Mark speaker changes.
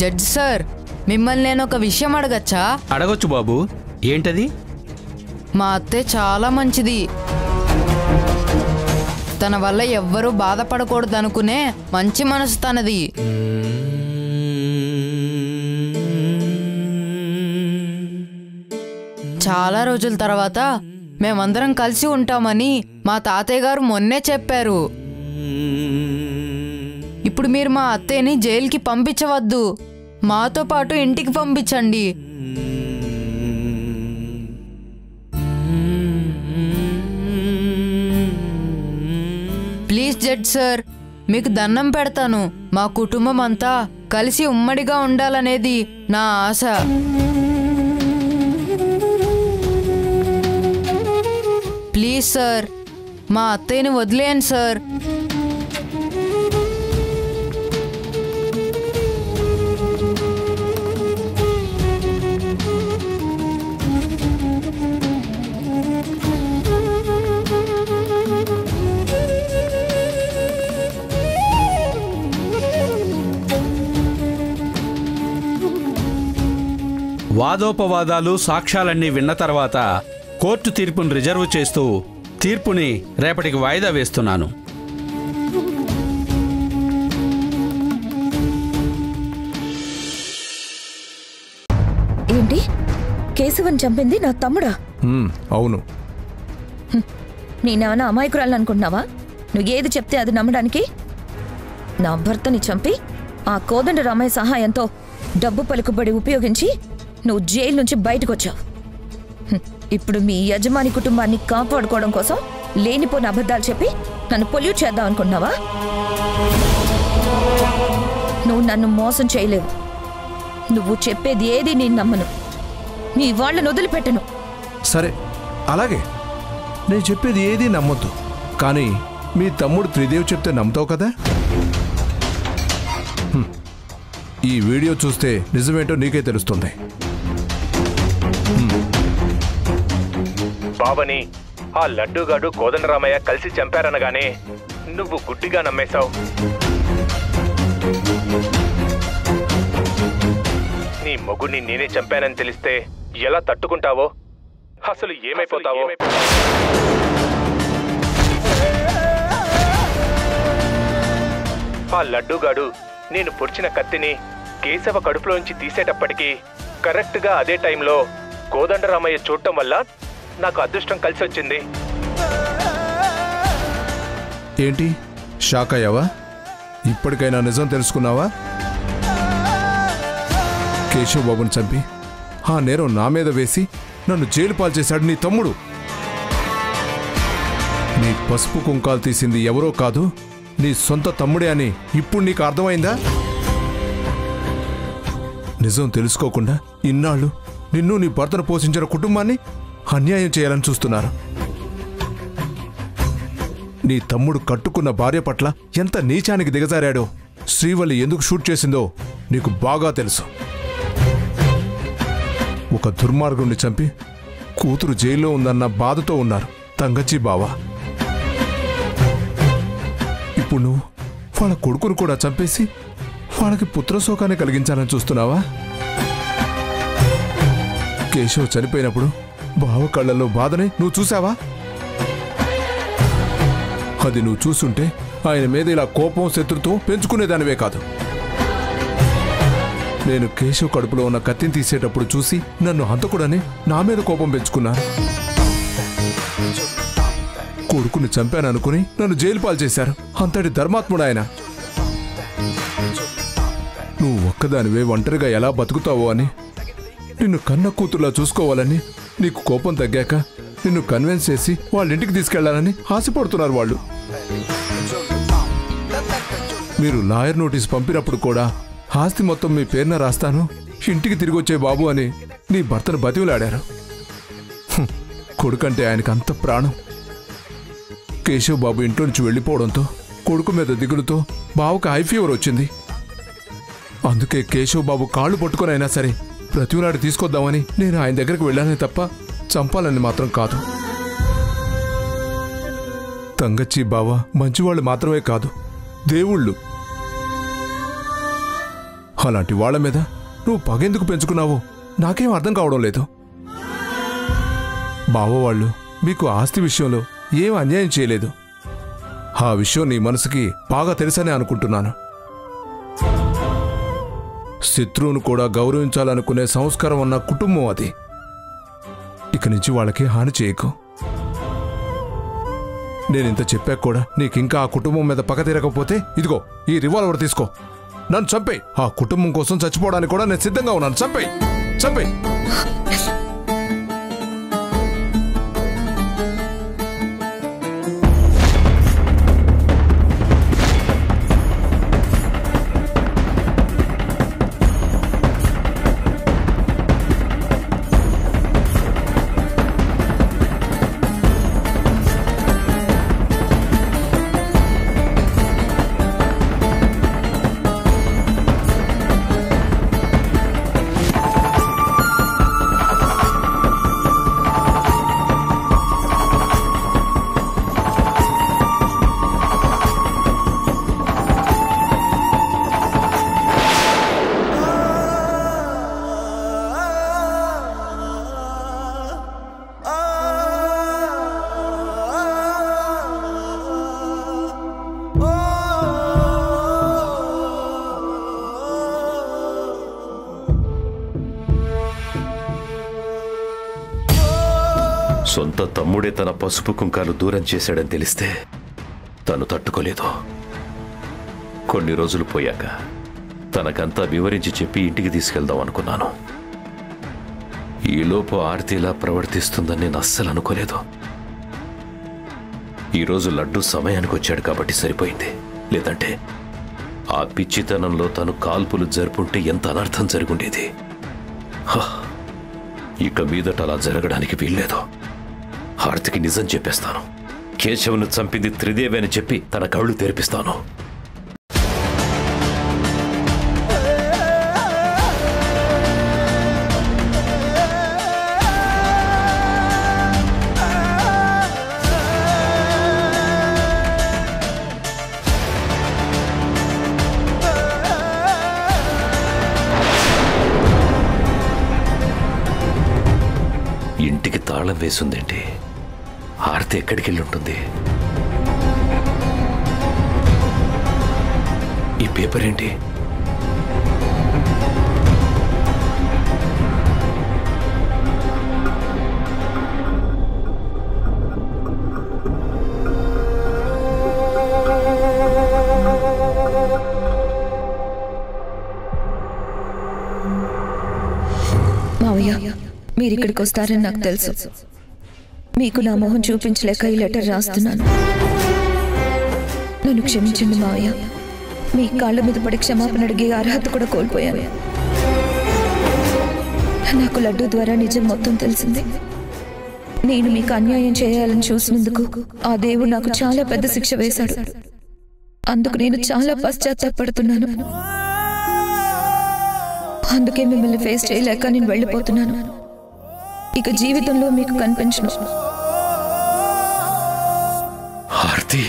Speaker 1: Judge sir, మిమ్మల్ని నేను ఒక విషయం అడగచ్చా?
Speaker 2: అడగొచ్చు బాబు. ఏంటది?
Speaker 1: మా అత్తయ్య చాలా మంచిది. తన వల్ల ఎవ్వరూ బాధపడకూడదు అనుకునే మంచి మనసు తనది. చాలా రోజుల తర్వాత మేమందరం కలిసి ఉంటామని మా తాతయ్య గారు మొన్నే చెప్పారు. ఇప్పుడు మీరు మా అత్తయ్యని జైలుకి పంపించవద్దు, మాతో పాటు ఇంటికి పంపించండి. ప్లీజ్ జడ్జ్ సార్, మీకు దండం పెడతాను. మా కుటుంబం అంతా కలిసి ఉమ్మడిగా ఉండాలనేది నా ఆశ. ప్లీజ్ సార్, మా అత్తయ్యని వదిలేయండి సార్.
Speaker 2: వాదోపవాదాలు సాక్ష్యాలన్నీ విన్న తర్వాత కోర్టు తీర్పును రిజర్వ్ చేస్తూ తీర్పుని రేపటికి వాయిదా వేస్తున్నాను.
Speaker 3: ఏంటి? కేశవన్ చంపింది నా తమ్ముడా?
Speaker 4: అవును.
Speaker 3: నేనేమన్నా అమాయకురాలు అనుకుంటున్నావా? నువ్వు ఏది చెప్తే అది నమ్మడానికి? నా భర్తని చంపి ఆ కోదండ రామయ్య సహాయంతో డబ్బు పలుకుబడి ఉపయోగించి నువ్వు జైలు నుంచి బయటకు వచ్చావు. ఇప్పుడు మీ యజమాని కుటుంబాన్ని కాపాడుకోవడం కోసం లేనిపోని అబద్ధాలు చెప్పి నన్ను పొల్యూట్ చేద్దాం అనుకున్నావా? నువ్వు నన్ను మోసం చేయలేవు. నువ్వు చెప్పేది ఏది నేను నమ్మను. నీ వాళ్ళను వదిలిపెట్టను.
Speaker 4: సరే, అలాగే. నేను చెప్పేది ఏది నమ్మొద్దు, కానీ మీ తమ్ముడు త్రిదేవ్ చెప్తే నమ్ముతావు కదా? ఈ వీడియో చూస్తే నిజమేంటో నీకే తెలుస్తుంది.
Speaker 5: బావని ఆ లడ్డూగాడు కోదండరామయ్య కలిసి చంపారనగానే నువ్వు గుడ్డిగా నమ్మేశావు. నీ మొగుడిని నేనే చంపానని తెలిస్తే ఎలా తట్టుకుంటావో, అసలు ఏమైపోతావో. ఆ లడ్డూగాడు నేను పొడిచిన కత్తిని కేశవ కడుపులోంచి తీసేటప్పటికీ కరెక్ట్గా అదే టైంలో కోదండరామయ్య చూడటం వల్ల నాకు అదృష్టం కలిసి వచ్చింది.
Speaker 4: ఏంటి, షాక్ అయ్యావా? ఇప్పటికైనా నిజం తెలుసుకున్నావా? కేశవ్ బాబుని చంపి ఆ నేరం నా మీద వేసి నన్ను జైలు పాలు చేశాడు నీ తమ్ముడు. నీ పసుపు కుంకాలు తీసింది ఎవరో కాదు, నీ సొంత తమ్ముడే అని ఇప్పుడు నీకు అర్థమైందా? నిజం తెలుసుకోకుండా ఇన్నాళ్ళు నిన్ను నీ భర్తను పోషించిన కుటుంబాన్ని అన్యాయం చేయాలని చూస్తున్నారు. నీ తమ్ముడు కట్టుకున్న భార్య పట్ల ఎంత నీచానికి దిగజారాడో శ్రీవల్లి ఎందుకు షూట్ చేసిందో నీకు బాగా తెలుసు. ఒక దుర్మార్గుణ్ణి చంపి కూతురు జైల్లో ఉందన్న బాధతో ఉన్నారు తంగచ్చి బావ. ఇప్పుడు నువ్వు వాళ్ళ కొడుకును కూడా చంపేసి వాళ్ళకి పుత్రశోకాన్ని కలిగించాలని చూస్తున్నావా? కేశవ్ చనిపోయినప్పుడు బావ కళ్ళల్లో బాధని నువ్వు చూసావా? అది నువ్వు చూసుంటే ఆయన మీద ఇలా కోపం శత్రుత్వం పెంచుకునేదానివే కాదు. నేను కేశవ్ కడుపులో ఉన్న కత్తిని తీసేటప్పుడు చూసి నన్ను హంతకుడని నా మీద కోపం పెంచుకున్నాను. కొడుకుని చంపాననుకుని నన్ను జైలు పాలు చేశారు. అంతటి ధర్మాత్ముడు ఆయన. నువ్వు ఒక్కదానివే ఒంటరిగా ఎలా బతుకుతావో అని, నిన్ను కన్న కూతురులా చూసుకోవాలని, నీకు కోపం తగ్గాక నిన్ను కన్విన్స్ చేసి వాళ్ళ ఇంటికి తీసుకెళ్లాలని ఆశపడుతున్నారు వాళ్ళు. మీరు లాయర్ నోటీస్ పంపినప్పుడు కూడా ఆస్తి మొత్తం మీ పేరున రాస్తాను, ఇంటికి తిరిగి వచ్చే బాబు అని నీ భర్తను బతివులాడారు. కొడుకంటే ఆయనకు అంత ప్రాణం. కేశవ్ బాబు ఇంట్లో నుంచి వెళ్ళిపోవడంతో కొడుకు మీద దిగులుతో బావకు హై ఫీవర్ వచ్చింది. అందుకే కేశవ్ బాబు కాళ్ళు పట్టుకునైనా సరే ప్రతినాడు తీసుకొద్దామని నేను ఆయన దగ్గరికి వెళ్ళానే తప్ప చంపాలని మాత్రం కాదు. తంగచ్చి బావ మంచివాళ్ళు మాత్రమే కాదు, దేవుళ్ళు. అలాంటి వాళ్ళ మీద నువ్వు పగెందుకు పెంచుకున్నావో నాకేం అర్థం కావడం లేదు. బావవాళ్ళు మీకు ఆస్తి విషయంలో ఏం అన్యాయం చేయలేదు. ఆ విషయం నీ మనసుకి బాగా తెలుసనే అనుకుంటున్నాను. శత్రువును కూడా గౌరవించాలనుకునే సంస్కారం ఉన్న కుటుంబం అది. ఇక నుంచి వాళ్ళకి హాని చేయకు. నేనింత చెప్పాక కూడా నీకింకా ఆ కుటుంబం మీద పగ తీరకపోతే ఇదిగో ఈ రివాల్వర్ తీసుకో, నన్ను చంపేయ్. ఆ కుటుంబం కోసం చచ్చిపోవడానికి కూడా నేను సిద్ధంగా ఉన్నాను. చంపేయ్, చంపేయ్.
Speaker 6: సొంత తమ్ముడే తన పసుపు కుంకాలు దూరం చేశాడని తెలిస్తే తను తట్టుకోలేదు. కొన్ని రోజులు పోయాక తనకంతా వివరించి చెప్పి ఇంటికి తీసుకెళ్దాం అనుకున్నాను. ఈలోపు ఆర్తి ఇలా ప్రవర్తిస్తుందని నేను అస్సలు అనుకోలేదు. ఈరోజు లడ్డు సమయానికి వచ్చాడు కాబట్టి సరిపోయింది. లేదంటే ఆ పిచ్చితనంలో తను కాల్పులు జరుపుంటే ఎంత అనర్థం జరుగుండేది. ఇక మీదట అలా జరగడానికి వీల్లేదు. ఆర్తికి నిజం చెప్పేస్తాను. కేశవును చంపింది త్రిదేవి అని చెప్పి తన కళ్ళు తెరిపిస్తాను. ఇంటికి తాళం వేసుందేంటి? ఆర్తి ఎక్కడికి వెళ్ళి ఉంటుంది? ఈ పేపర్ ఏంటి?
Speaker 3: మావయ్య, మీరిక్కడికి వస్తారని నాకు తెలుసు. మీకు నా మొహం చూపించలేక ఈ లెటర్ రాస్తున్నాను. నన్ను క్షమించండి మావయ్య. మీ కాళ్ళ మీద పడి క్షమాపణ అడిగే అర్హత కూడా కోల్పోయాను. నాకు లడ్డు ద్వారా నిజం మొత్తం తెలిసింది. నేను మీకు అన్యాయం చేయాలని చూసినందుకు ఆ దేవుడు నాకు చాలా పెద్ద శిక్ష వేశాడు. అందుకు నేను చాలా పశ్చాత్తాపడుతున్నాను. అందుకే మిమ్మల్ని ఫేస్ చేయలేక నేను వెళ్ళిపోతున్నాను. ఇక జీవితంలో మీకు కనిపించను.
Speaker 6: ఆర్తి